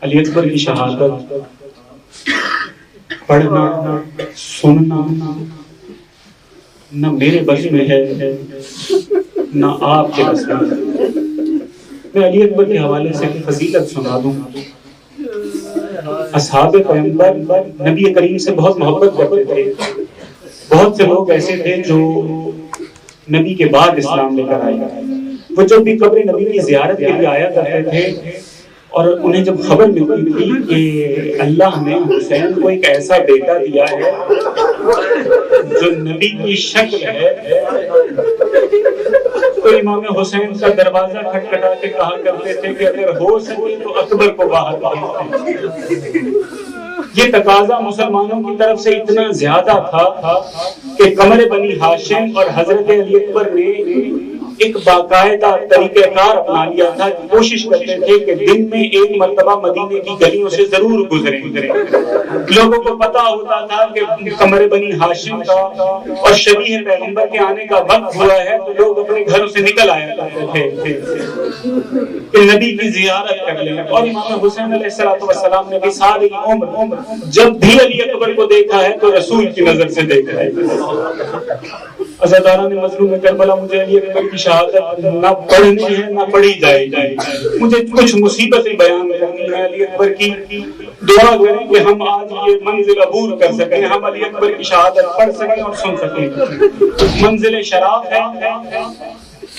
علی اکبر کی شہادت پڑھنا سننا نہ میرے بس میں ہے نہ آپ کے بس میں. میں علی اکبر کے حوالے سے فضیلت سنا دوں. اصحاب پیغمبر نبی کریم سے بہت محبت کرتے تھے. بہت سے لوگ ایسے تھے جو نبی کے بعد اسلام لے کر آئے. وہ جب بھی قبر نبی کی زیارت کے لیے آیا کرتے تھے اور انہیں جب خبر ملتی تھی کہ اللہ نے حسین کو ایک ایسا بیٹا دیا ہے جو نبی کی شکل ہے، تو امام حسین کا دروازہ کھٹکھٹا کے کہا کرتے تھے کہ اگر ہو سکے تو اکبر کو باہر بھیج دیں. یہ تقاضا مسلمانوں کی طرف سے اتنا زیادہ تھا کہ قمر بنی ہاشم اور حضرت علی اکبر نے ایک باقاعدہ طریقہ کار اپنا لیا تھا. کوشش کرتے تھے کہ دن میں ایک مرتبہ مدینے کی گلیوں سے ضرور گزریں. لوگوں کو پتا ہوتا تھا کہ قمر بنی ہاشم کا اور شبیہ پیغمبر کے آنے کا وقت ہوا ہے، تو لوگ اپنے گھروں سے نکل آیا کرتے تھے کہ نبی کی زیارت کر لیں. اور امام حسین علیہ السلام نے بھی ساری عمر جب بھی علی اکبر کو دیکھا ہے تو رسول کی نظر سے دیکھا ہے. عزاداران مظلوم کربلا، مجھے علی اکبر کی شہادت نہ پڑھنی ہے نہ پڑھی جائے. مجھے کچھ مصیبتیں بیان کرنی ہے علی اکبر کی. دعا کریں کہ ہم آج یہ منزل عبور کر سکیں، ہم علی اکبر کی شہادت پڑھ سکیں اور سن سکیں. منزل شراب ہے.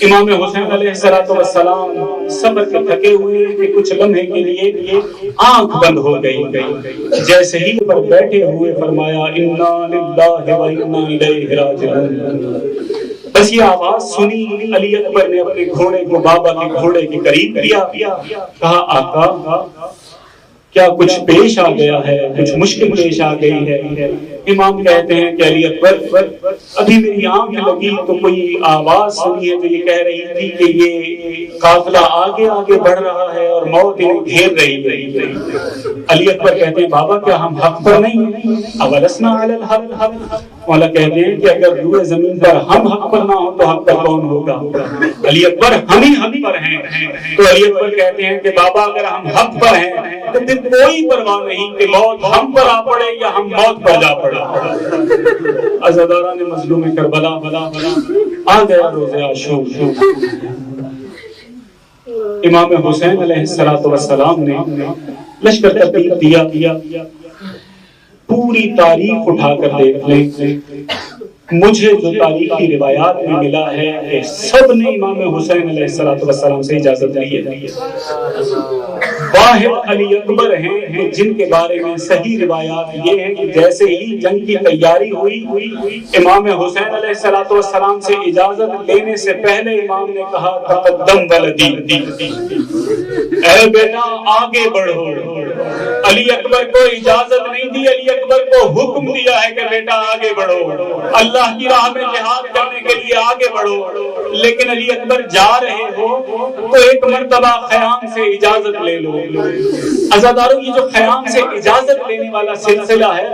امام حسین علیہ السلام صبر کے تھکے ہوئے کہ کچھ لمحے کے لیے آنکھ بند ہو گئی. جیسے ہی پر بیٹھے ہوئے فرمایا انا للہ و انا الیہ راجعون. بس یہ آواز سنی، علی اکبر نے اپنے گھوڑے کو بابا کے گھوڑے کے قریب کیا، کہا آقا کیا کچھ پیش آ گیا ہے، کچھ مشکل پیش آ گئی ہے؟ امام کہتے ہیں کہ علی اکبر ابھی میری آنکھ لگی تو کوئی آواز سنی ہے جو یہ کہہ رہی تھی کہ یہ قافلہ آگے آگے بڑھ رہا ہے اور موت انہیں گھیر رہی ہے. علی اکبر کہتے ہیں بابا کیا ہم حق پر نہیں؟ اولسنا علی الحق. مولا کہتے ہیں کہ اگر روئے زمین پر ہم حق پر نہ ہو تو حق پر کون ہوگا؟ علی اکبر ہم ہی حق پر ہیں. تو علی اکبر کہتے ہیں کہ بابا اگر ہم حق پر ہیں تو پھر کوئی پرواہ نہیں کہ موت ہم پر آ پڑے یا ہم موت پر جا پڑے. عزاداران مظلوم کربلا آ گیا روز عاشور. امام حسین علیہ السلام نے لشکر ترتیب دیا. پوری تاریخ اٹھا کر دیکھ لیں، مجھے جو تاریخی روایات میں ملا ہے کہ سب نے امام حسین علیہ السلام سے اجازت لی ہے. واحد علی اکبر ہیں جن کے بارے میں صحیح روایات یہ ہیں کہ جیسے ہی جنگ کی تیاری ہوئی امام حسین علیہ السلام سے اجازت لینے سے پہلے امام نے کہا تقدم ولدی، اے بیٹا آگے بڑھو. علی اکبر کو اجازت نہیں دی، علی اکبر کو حکم دیا ہے کہ بیٹا آگے بڑھو، اللہ کی راہ میں جہاد کرنے کے لیے آگے بڑھو. لیکن علی اکبر جا رہے ہو تو ایک مرتبہ خیام سے اجازت لے لو. عزاداروں کی جو خیام سے اجازت لینے والا سلسلہ ہے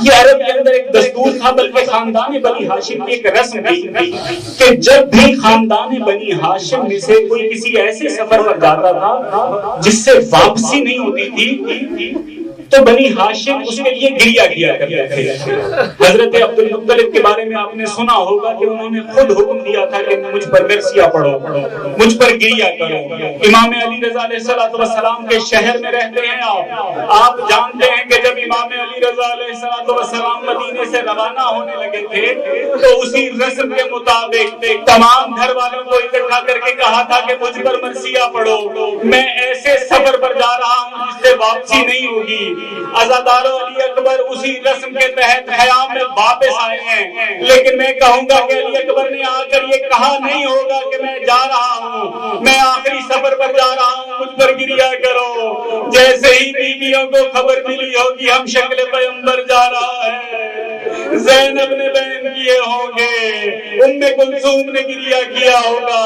یہ عرب کے اندر ایک دستور تھا، بلکہ خاندان بنی ہاشم کی ایک رسم تھی کہ جب بھی خاندان بنی ہاشم میں سے کوئی کسی ایسے سفر پر جاتا تھا جس سے واپسی نہیں ہوتی تھی تو بنی ہاشم اس کے لیے گریا کیا کرتے تھے. حضرت عبد المطلب کے بارے میں آپ نے سنا ہوگا کہ انہوں نے خود حکم دیا تھا کہ مجھ پر مرثیہ پڑھو، مجھ پر گریا کرو. امام علی رضا علیہ السلام کے شہر میں رہتے ہیں آپ جانتے ہیں کہ جب امام علی رضا علیہ السلام مدینے سے روانہ ہونے لگے تھے تو اسی رسم کے مطابق تمام گھر والوں کو اکٹھا کر کے کہا تھا کہ مجھ پر مرثیہ پڑھو، میں ایسے سفر پر جا رہا ہوں جس سے واپسی نہیں ہوگی. عزادارو علی اکبر اسی رسم کے تحت خیام میں واپس آئے ہیں، لیکن میں کہوں گا کہ علی اکبر نے آ کر یہ کہا نہیں ہوگا کہ میں جا رہا ہوں، میں آخری سفر پر جا رہا ہوں، مجھ پر گریا کرو. جیسے ہی بیویوں کو خبر ملی ہوگی ہم شکل پیغمبر جا رہا ہے، زینب نے بہن کیے ہوں گے، ام کلثوم نے گریا کیا ہوگا،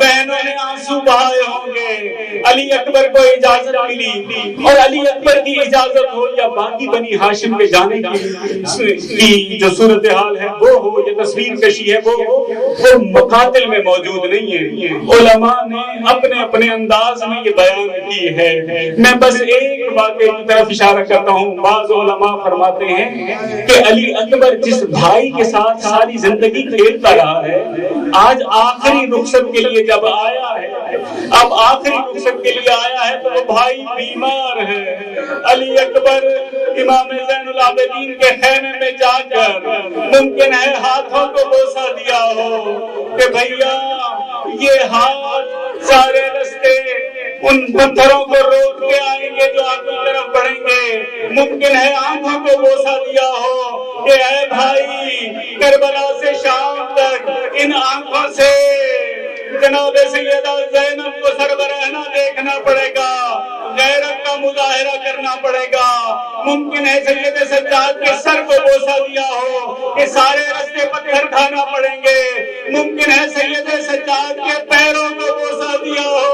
بہنوں نے آنسو بہائے ہوں گے. علی اکبر کو اجازت ملی اور علی اکبر کی اجازت ہو یا باقی بنی ہاشم کے جانے کی جو صورتحال ہے وہ ہو یا تصویر کشی ہے وہ مقاتل میں موجود نہیں ہے. علماء نے اپنے اپنے انداز میں یہ بیان کی ہے. میں بس ایک واقعے کی طرف اشارہ کرتا ہوں. بعض علماء فرماتے ہیں کہ علی اکبر جس بھائی کے ساتھ ساری زندگی کھیلتا رہا ہے، آج آخری رخصت کے لیے جب آیا ہے، اب آخری رخصت کے لیے آیا ہے تو وہ بھائی بیمار ہے. علی اکبر امام زین العابدین کے خیمے میں جا کر ممکن ہے ہاتھوں کو بوسہ دیا ہو کہ بھیا یہ ہاتھ سارے رستے ان پتھروں کو روک کے آئیں گے جو آپ کی طرف بڑھیں گے. ممکن ہے آنکھوں کو بوسہ دیا ہو کہ اے بھائی کربلا سے شام تک ان آنکھوں سے جناب سیدہ زینب کو سربراہنا دیکھنا پڑے گا، غیرت کا مظاہرہ کرنا پڑے گا. ممکن ہے سید سجاد کے سر کو بوسہ دیا ہو کہ سارے رستے پتھر کھانا پڑیں گے. ممکن ہے سید سجاد کے پیروں کو بوسہ دیا ہو،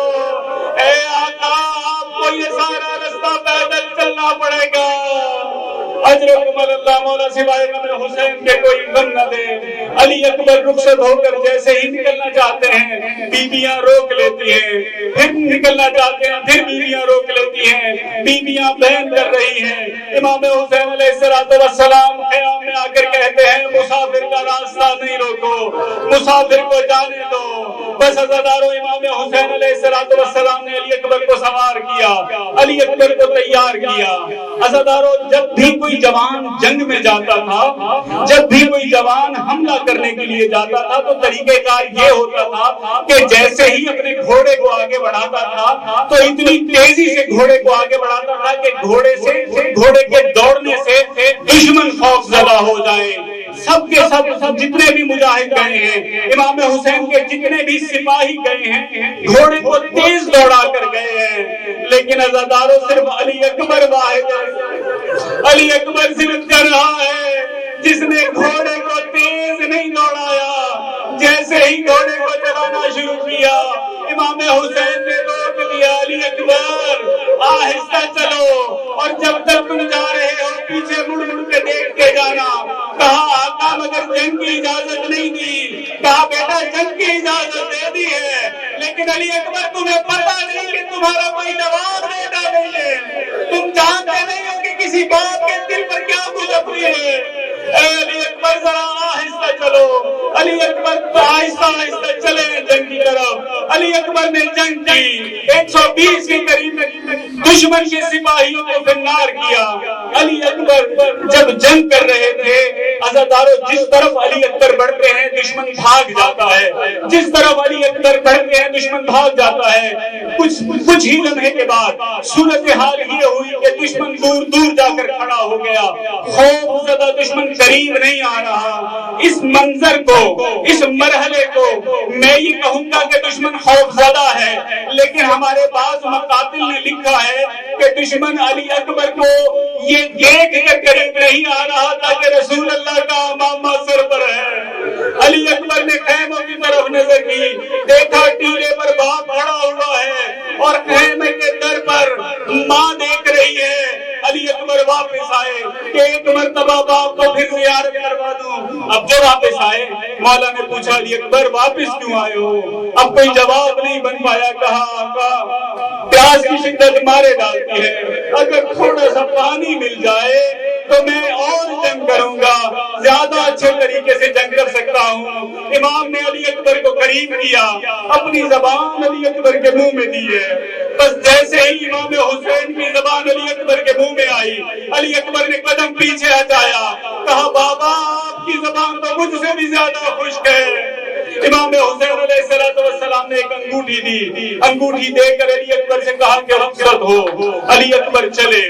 اے آقا آپ کو یہ سارا رستہ پیدل چلنا پڑے گا. اجرکم اللہ مولا سوائے غم حسین کے کوئی غم نہ دے. علی اکبر رخصت ہو کر جیسے ہی نکلنا چاہتے ہیں بیویاں روک لیتی ہیں، پھر نکلنا چاہتے ہیں پھر بیویاں روک لیتی ہیں. بیویاں بیان کر رہی ہیں. امام حسین علیہ السلام قیام میں آ کر کہتے ہیں مسافر کا راستہ نہیں روکو، مسافر کو جانے دو. بس عزادارو امام حسین علیہ السلام نے علی اکبر کو سوار کیا، علی اکبر کو تیار کیا. عزادارو جب بھی کوئی جوان جنگ میں جاتا تھا، جب بھی کوئی جوان حملہ کرنے کے لیے جاتا تھا تو طریقہ کار یہ ہوتا تھا کہ جیسے ہی اپنے گھوڑے کو آگے بڑھاتا تھا تو اتنی تیزی سے گھوڑے کو آگے بڑھاتا تھا کہ گھوڑے کے دوڑنے سے دشمن خوف زدہ ہو جائے. سب کے سب جتنے بھی مجاہد گئے ہیں، امام حسین کے جتنے بھی سپاہی گئے ہیں، گھوڑے کو تیز دوڑا کر گئے ہیں. لیکن عزادارو صرف علی اکبر واحد ہے، علی اکبر صرف کر رہا ہے جس نے گھوڑے کو تیز نہیں دوڑایا. جیسے ہی گھوڑے کو چلانا شروع کیا امام حسین نے روک دیا. علی اکبر آہستہ چلو، اور جب تک تم جا رہے ہو پیچھے مڑ مڑ کے دیکھ کے جانا. کہا آقا مگر جنگ کی اجازت نہیں دی. کہا بیٹا جنگ کی اجازت دے دی ہے، لیکن علی اکبر تمہیں پتہ نہیں کہ تمہارا کوئی جواب دیتا نہیں ہے. تم جانتے نہیں ہو کہ کسی باپ کے دل پر کیا گزرتی ہے. اے علی اکبر ذرا آہستہ چلو. علی اکبر آہستہ آہستہ چلے جنگ کی طرف. علی اکبر نے جنگ کی، 120 کے قریب دشمن کے سپاہیوں کو فنار کیا. علی اکبر جب جنگ کر رہے تھے عزادارو جس طرف علی اکبر بڑھتے ہیں دشمن بھاگ جاتا ہے، جس طرف علی اکبر بڑھتے ہیں دشمن بھاگ جاتا ہے. کچھ ہی لمحے کے بعد صورتحال یہ ہوئی کہ دشمن دور دور جا کر کھڑا ہو گیا. خوف زدہ دشمن قریب نہیں آ رہا. اس منظر کو، اس مرحلے کو میں یہ کہوں گا کہ دشمن خوف زدہ ہے، لیکن ہمارے بعض مقاتل نے لکھا ہے کہ دشمن علی اکبر کو یہ دیکھ کر قریب نہیں آ رہا تھا کہ رسول اللہ کا امامہ سر پر ہے. علی اکبر نے خیموں کی طرف نظر کی، دیکھا ٹیلے پر باپ کھڑا ہوا ہے اور خیمے کے در پر ماں دیکھ رہی ہے. علی اکبر واپس آئے کہ ایک مرتبہ باپ کو پھر زیارت کروا دوں. اب جو واپس آئے مولا نے پوچھا علی اکبر واپس کیوں آئے ہو؟ اب کوئی جواب نہیں بن پایا. کہا آقا پیاس کی شدت مارے ڈالتی ہے، اگر تھوڑا سا پانی مل جائے تو میں اور جنگ کروں گا، زیادہ اچھے طریقے سے جنگ کر سکتا ہوں. امام نے علی اکبر کو قریب کیا، اپنی زبان علی اکبر کے منہ میں دی ہے. بس جیسے ہی امام حسین کی زبان علی اکبر کے منہ میں آئی علی اکبر نے قدم پیچھے ہٹایا. کہا بابا آپ کی زبان تو مجھ سے بھی زیادہ خشک ہے. امام حسین علیہ السلام نے ایک انگوٹھی دی، انگوٹھی دے کر علی اکبر سے کہا کہ رخصت ہو. علی اکبر چلے،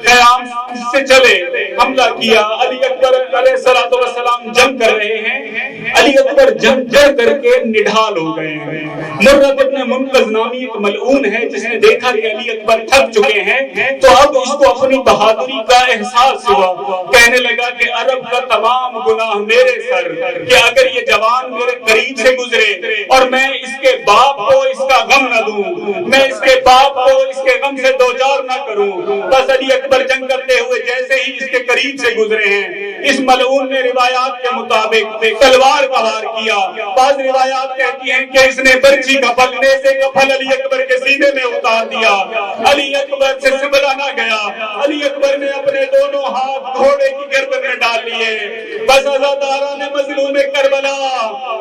قیام سے چلے، حملہ کیا. علی اکبر علیہ السلام جنگ کر رہے ہیں. علی اکبر جنگ کر کے نڈھال ہو گئے ہیں. مرت ابن منقذ نامی ایک ملعون ہے جس نے دیکھا کہ علی اکبر تھک چکے ہیں تو اب اس کو اپنی بہادری کا احساس ہوا. کہنے لگا کہ عرب کا تمام گناہ میرے سر، کہ اگر یہ جوان میرے قریب سے گزرے اور میں اس کے باپ کو اس کا غم نہ دوں، میں اس کے باپ کو اس کے غم سے دوچار نہ کروں۔ بس علی اکبر جنگ کرتے ہوئے جیسے ہی اس کے قریب سے گزرے ہیں، اس ملعون نے روایات کے مطابق تلوار کا وار کیا۔ بعض روایات کہتی ہیں کہ اس نے برچی کا پھل، نیزے کا پھل علی اکبر کے سینے میں اتار دیا۔ علی اکبر سے سنبھلا نہ گیا، علی اکبر نے اپنے دونوں ہاتھ گھوڑے کی گردن میں ڈال لیے۔ بس عزادارہ نے مظلوم کربلا،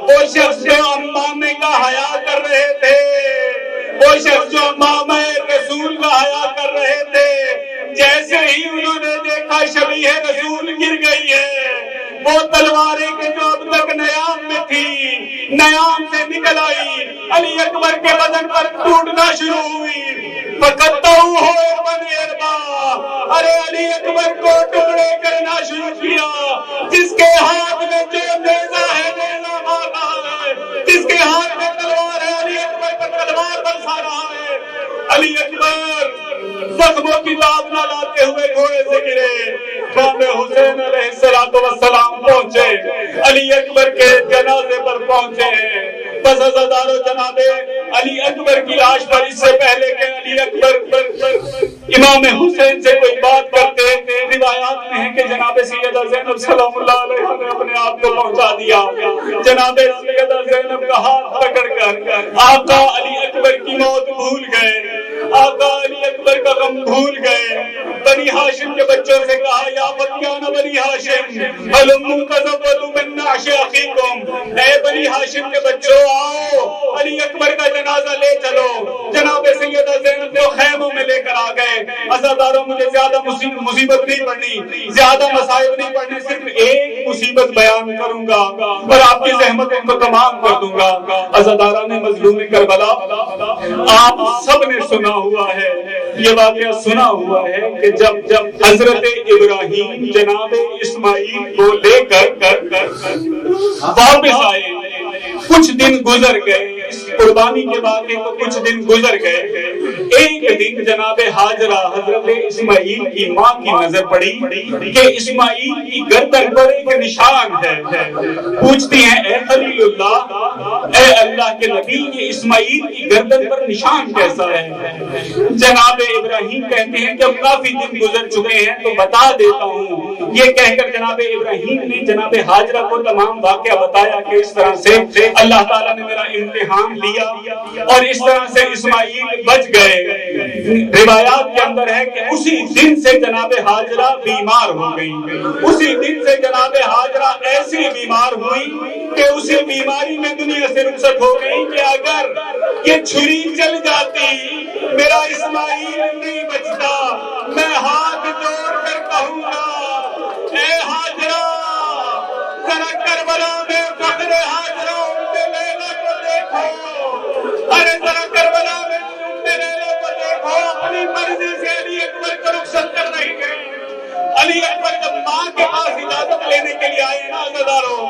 وہ شخص جو امامے کا حیا کر رہے تھے، وہ شخص جو امامے رسول کا حیا کر رہے تھے، جیسے ہی انہوں نے دیکھا شبیہ رسول گر گئی ہے، وہ تلواریں کہ جو اب تک نیام میں تھی، نیام سے نکل آئی، علی اکبر کے بدن پر ٹوٹنا شروع ہوئی۔ فقطعوا ہو بن اربا، ارے علی اکبر کو ٹکڑے کرنا شروع کیا۔ جس کے ہاتھ میں جو نیزہ ہے نیزہ مار رہا ہے، جس کے ہاتھ میں تلوار ہے علی اکبر پر تلوار برسا رہا ہے۔ علی اکبر زخموں کی داد نہ لاتے ہوئے گھوڑے سے گرے۔ امام حسین علیہ السلام پہنچے، علی اکبر کے جنازے پر پہنچے ہیں۔ بس عزادارو جناب علی اکبر کی لاش پر اس سے پہلے کہ علی اکبر امام حسین سے کوئی بات کرتے، روایات میں ہے کہ جناب سیدہ زینب سلام اللہ علیہ نے اپنے آپ کو پہنچا دیا۔ جناب سیدہ زینب کا ہاتھ پکڑ کر آقا علی اکبر کی موت بھول گئے، آقا علی اکبر کا غم بھول گئے۔ بنی ہاشم کے بچوں سے کہا یا فتیان بنی ہاشم ہلموا تزودوا من نعش اخیکم، اے بنی ہاشم کے بچوں آؤ علی اکبر کا جنازہ لے چلو۔ جناب سیدہ زینب کو خیموں میں لے کر آ گئے۔ عزاداروں مجھے زیادہ مصیبت نہیں پڑنی، زیادہ مصائب نہیں پڑنے، صرف ایک مصیبت بیان کروں گا اور آپ کی زحمتوں کو تمام کر دوں گا۔ عزادارہ نے مظلوم کربلا، آپ سب نے سنا ہوا ہے، یہ واقعہ سنا ہوا ہے کہ جب حضرت ابراہیم جناب اسماعیل کو لے کر واپس آئے، کچھ دن گزر گئے، اس قربانی کے واقعے کو کچھ دن گزر گئے۔ ایک دن جناب حاجرہ حضرت اسماعیل کی ماں کی نظر پڑی کہ اسماعیل کی گردن پر ایک نشان ہے۔ پوچھتی ہیں اے خلیل اللہ، اے اللہ کے نبی، یہ اسماعیل کی گردن پر نشان کیسا ہے؟ جناب ابراہیم کہتے ہیں کہ اب کافی دن گزر چکے ہیں تو بتا دیتا ہوں۔ یہ کہہ کر جناب ابراہیم نے جناب حاجرہ کو تمام واقعہ بتایا کہ اس طرح سے اللہ تعالیٰ نے میرا امتحان لیا اور اس طرح سے اسماعیل بچ گئے۔ روایات کے اندر ہے کہ اسی دن سے جناب حاجرہ بیمار ہو گئی، اسی دن سے جناب حاجرہ ایسی بیمار ہوئی کہ اسی بیماری میں دنیا سے رخصت ہو گئی کہ اگر یہ چھری چل جاتی میرا اسماعیل نہیں بچتا۔ میں ہاتھ جوڑ کر کہوں گا اے حاجرہ، ذرا کربلا میں فخر حاجرہ ام لیلا کو دیکھو، ارے ذرا کربلا میں ام لیلا کو دیکھو، اپنی مرضی سے علی اکبر کو رخصت کر رہی گئی۔ علی اکبر جب ماں کے پاس اجازت لینے کے لیے آئے نا عزادارو،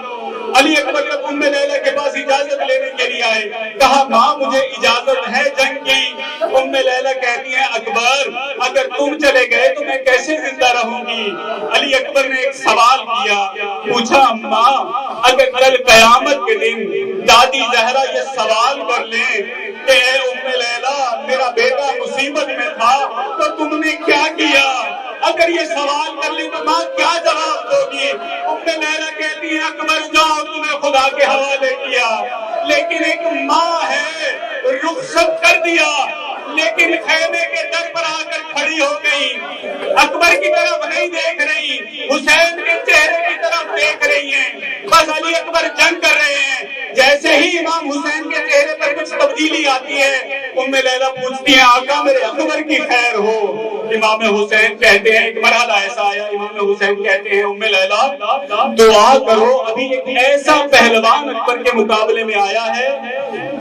علی اکبر جب ام لیلا کے پاس اجازت لینے کے لیے آئے، کہا ماں مجھے اجازت ہے جنگ کی۔ ام لیلا کہتی ہیں اکبر اگر تم چلے گئے تو میں کیسے زندہ رہوں گی؟ علی اکبر نے ایک سوال کیا، پوچھا ماں اگر کل قیامت کے دن دادی زہرا یہ سوال کر لیں کہ اے ام لیلا میرا بیٹا مصیبت میں تھا تو تم نے کیا کیا؟ اگر یہ سوال کر لی تو ماں کیا جواب دو گی؟ ام لیلا کہتی ہے اکبر جاؤ تمہیں خدا کے حوالے کیا، لیکن ایک ماں ہے رخصت کر دیا لیکن خیمے کے در پر آ کر کھڑی ہو گئی، اکبر کی طرف نہیں دیکھ رہی، حسین کے چہرے کی طرف دیکھ رہی ہیں، بس علی اکبر جنگ کر رہے ہیں۔ جیسے ہی امام حسین کے چہرے پر کچھ تبدیلی آتی ہے ام لیلا پوچھتی ہیں آقا میرے اکبر کی خیر ہو؟ امام حسین کہتے ہیں ایک مرحلہ ایسا آیا، امام حسین کہتے ہیں ام لیلا دعا کرو، ابھی ایک ایسا پہلوان اکبر کے مقابلے میں آیا ہے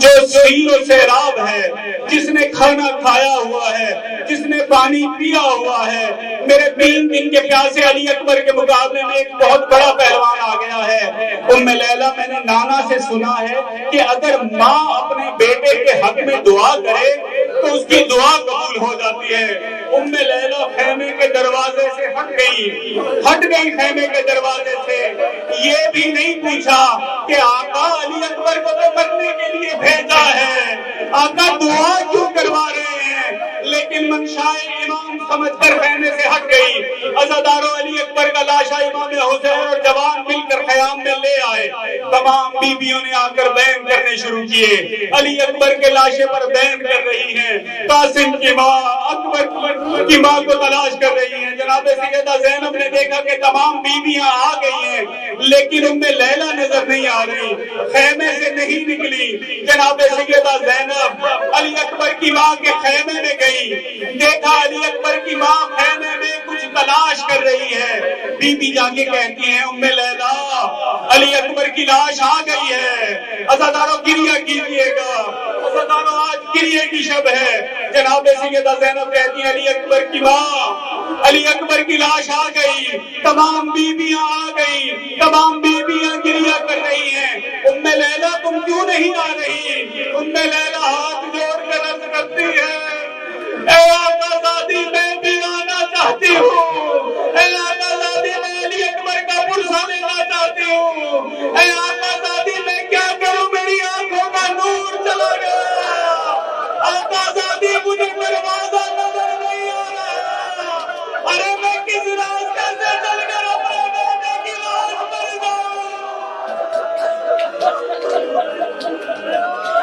جو سیر و سیراب ہے، جس نے کھانا کھایا ہوا ہے، جس نے پانی پیا ہوا ہے، میرے 3 دن کے پیاسے علی اکبر کے مقابلے میں ایک بہت بڑا پہلوان آ گیا ہے۔ ام لیلا میں نے نانا سے سنا ہے کہ اگر ماں اپنے بیٹے کے حق میں دعا کرے تو اس کی دعا قبول ہو جاتی ہے۔ ام لیلا خیمے کے دروازے سے ہٹ گئی خیمے کے دروازے سے، یہ بھی نہیں پوچھا کہ آقا علی اکبر کو تو مرنے کے لیے بھیجا ہے، آقا دعا کیوں کروا رہے ہیں؟ لیکن منشائے امام سمجھ کر خیمے سے ہٹ گئی۔ عزادارو علی اکبر کا لاشا امام حسین اور جوان مل کر خیام میں لے آئے۔ تمام بیویوں نے آ کر بیان کرنے شروع کیے، علی اکبر کے لاشے پر بیان کر رہی ہیں، قاسم کی ماں اکبر کی ماں کو تلاش کر رہی ہیں۔ جناب سیدہ زینب نے دیکھا کہ تمام بیویاں آ گئی ہیں لیکن ام لیلہ نظر نہیں آ رہی، خیمے سے نہیں نکلی۔ جناب سیدہ زینب علی اکبر کی ماں کے خیمے میں گئی، دیکھا علی اکبر کی ماں خیمے میں کچھ تلاش کر رہی ہے۔ بی بی جا کے کہتی ہیں ام لیلہ علی اکبر کی لاش آ گئی ہے، عزادارو گریہ کیجیے گا، عزادارو آج گریہ کی شب ہے۔ جناب سیدہ زینب کہتی ہیں علی اکبر کی ماں، علی اکبر کی لاش آ گئی، تمام بیویاں آ گئی، تمام بیویاں گریہ کر رہی ہیں۔ ام لیلہ تم کیوں نہیں آ رہی؟ ام لیلہ ہاتھ جوڑ کر عرض کرتی ہے، اے آقا زادی